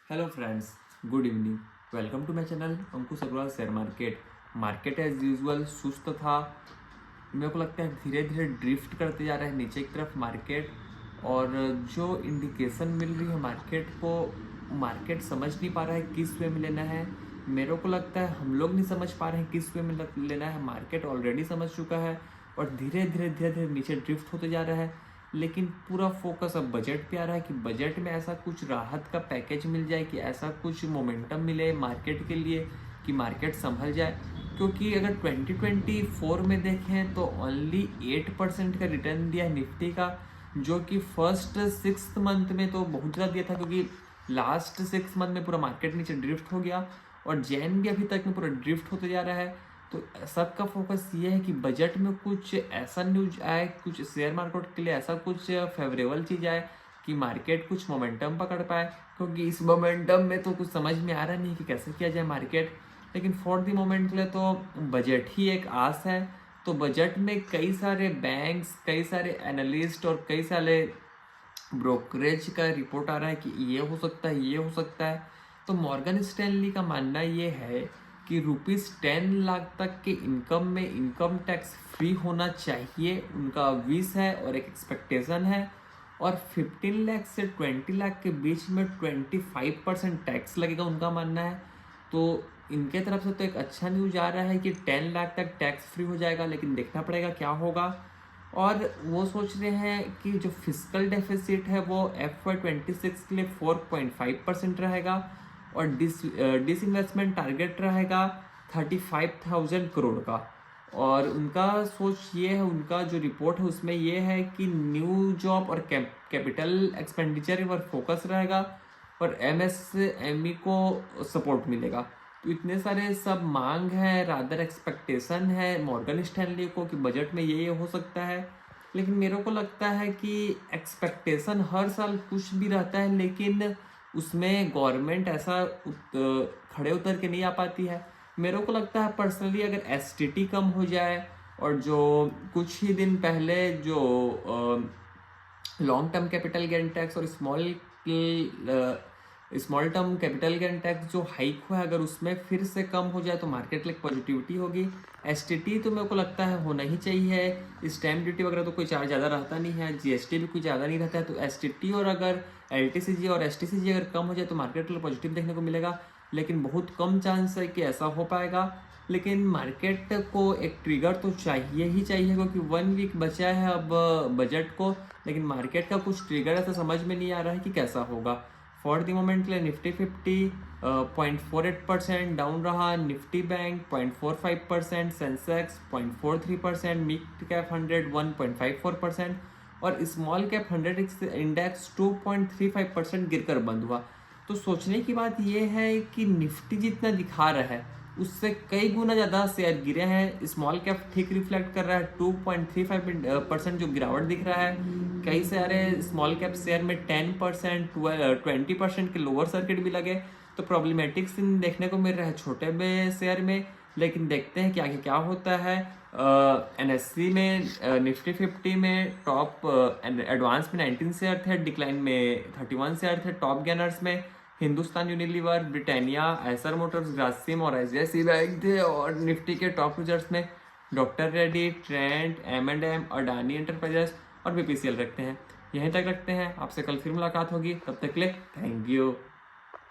Hello friends, good evening. Welcome to my channel Ankush Agarwal share market. Market as usual सुस्त था। मेरे को लगता है धीरे धीरे ड्रिफ्ट करते जा रहा है नीचे की तरफ मार्केट। और जो इंडिकेशन मिल रही है मार्केट को, मार्केट समझ नहीं पा रहा है किस वे में लेना है। मेरे को लगता है हम लोग नहीं समझ पा रहे हैं किस वे में लेना है। मार्केट ऑलरेडी समझ चुका है और धीरे धीरे धीरे धीरे नीचे ड्रिफ्ट होते जा रहा है। लेकिन पूरा फोकस अब बजट पे आ रहा है कि बजट में ऐसा कुछ राहत का पैकेज मिल जाए, कि ऐसा कुछ मोमेंटम मिले मार्केट के लिए कि मार्केट संभल जाए। क्योंकि अगर 2024 में देखें तो ओनली 8% का रिटर्न दिया है निफ्टी का, जो कि फर्स्ट 6 मंथ में तो बहुत ज़्यादा दिया था, क्योंकि लास्ट 6 मंथ में पूरा मार्केट नीचे ड्रिफ्ट हो गया और जैन भी अभी तक में पूरा ड्रिफ्ट होते जा रहा है। तो सबका फोकस ये है कि बजट में कुछ ऐसा न्यूज आए, कुछ शेयर मार्केट के लिए ऐसा कुछ फेवरेबल चीज आए कि मार्केट कुछ मोमेंटम पकड़ पाए। क्योंकि इस मोमेंटम में तो कुछ समझ में आ रहा नहीं कि कैसे किया जाए मार्केट। लेकिन फॉर द मोमेंट के लिए तो बजट ही एक आस है। तो बजट में कई सारे बैंक्स, कई सारे एनालिस्ट और कई सारे ब्रोकरेज का रिपोर्ट आ रहा है कि ये हो सकता है, ये हो सकता है। तो मॉर्गन स्टैनली का मानना ये है कि ₹10 लाख तक के इनकम में इनकम टैक्स फ्री होना चाहिए, उनका विश है और एक एक्सपेक्टेशन है। और 15 लाख से 20 लाख के बीच में 25% टैक्स लगेगा, उनका मानना है। तो इनके तरफ से तो एक अच्छा न्यूज आ रहा है कि 10 लाख तक टैक्स फ्री हो जाएगा, लेकिन देखना पड़ेगा क्या होगा। और वो सोच रहे हैं कि जो फिस्कल डेफिसिट है वो FY26 के लिए 4.5% रहेगा और डिसइन्वेस्टमेंट टारगेट रहेगा 35,000 करोड़ का। और उनका सोच ये है, उनका जो रिपोर्ट है उसमें ये है कि न्यू जॉब और कैपिटल एक्सपेंडिचर पर फोकस रहेगा और MSME को सपोर्ट मिलेगा। तो इतने सारे सब मांग है, रादर एक्सपेक्टेशन है मॉर्गन स्टैनली को कि बजट में ये हो सकता है। लेकिन मेरे को लगता है कि एक्सपेक्टेशन हर साल कुछ भी रहता है, लेकिन उसमें गवर्नमेंट ऐसा खड़े उतर के नहीं आ पाती है। मेरे को लगता है पर्सनली अगर STT कम हो जाए और जो कुछ ही दिन पहले जो long term capital gain tax और small term capital gain tax जो हाइक हुआ है, अगर उसमें फिर से कम हो जाए तो मार्केट में पॉजिटिविटी होगी। STT तो मेरे को लगता है होना ही चाहिए। स्टैम्प ड्यूटी वगैरह तो कोई चार्ज ज़्यादा रहता नहीं है, GST भी कोई ज़्यादा नहीं रहता है। तो STT और अगर LTCG और STCG अगर कम हो जाए तो मार्केट में पॉजिटिव देखने को मिलेगा। लेकिन बहुत कम चांस है कि ऐसा हो पाएगा। लेकिन मार्केट को एक ट्रिगर तो चाहिए ही चाहिए, क्योंकि 1 वीक बचा है अब बजट को। लेकिन मार्केट का कुछ ट्रिगर ऐसा समझ में नहीं आ रहा है कि कैसा होगा। फॉर द मोमेंट के लिए निफ्टी 50 0.48% डाउन रहा, Nifty bank 0.45%, Sensex 0.43%, mid cap 100 1.54% और स्मॉल कैप 100 इंडेक्स 2.35% गिरकर बंद हुआ। तो सोचने की बात यह है कि निफ्टी जितना दिखा रहा है उससे कई गुना ज़्यादा शेयर गिरे हैं। स्मॉल कैप ठीक रिफ्लेक्ट कर रहा है, 2.35% जो गिरावट दिख रहा है। कई सारे स्मॉल कैप शेयर में 10% 20% के लोअर सर्किट भी लगे। तो प्रॉब्लमेटिक सीन देखने को मिल रहा है छोटे में शेयर में। लेकिन देखते हैं कि आगे क्या होता है। NSE में निफ्टी 50 में टॉप एडवांस में 19 शेयर थे, डिक्लाइन में 31 शेयर थे। टॉप गेनर्स में Hindustan Unilever, Britannia, Acer Motors, Grasim और ICICI बैंक थे। और निफ्टी के टॉप यूजर्स में doctor Reddy, Trent, M&M, Adani enterprises और BPCL रखते हैं। यहीं तक रखते हैं, आपसे कल फिर मुलाकात होगी। तब तक के लिए थैंक यू।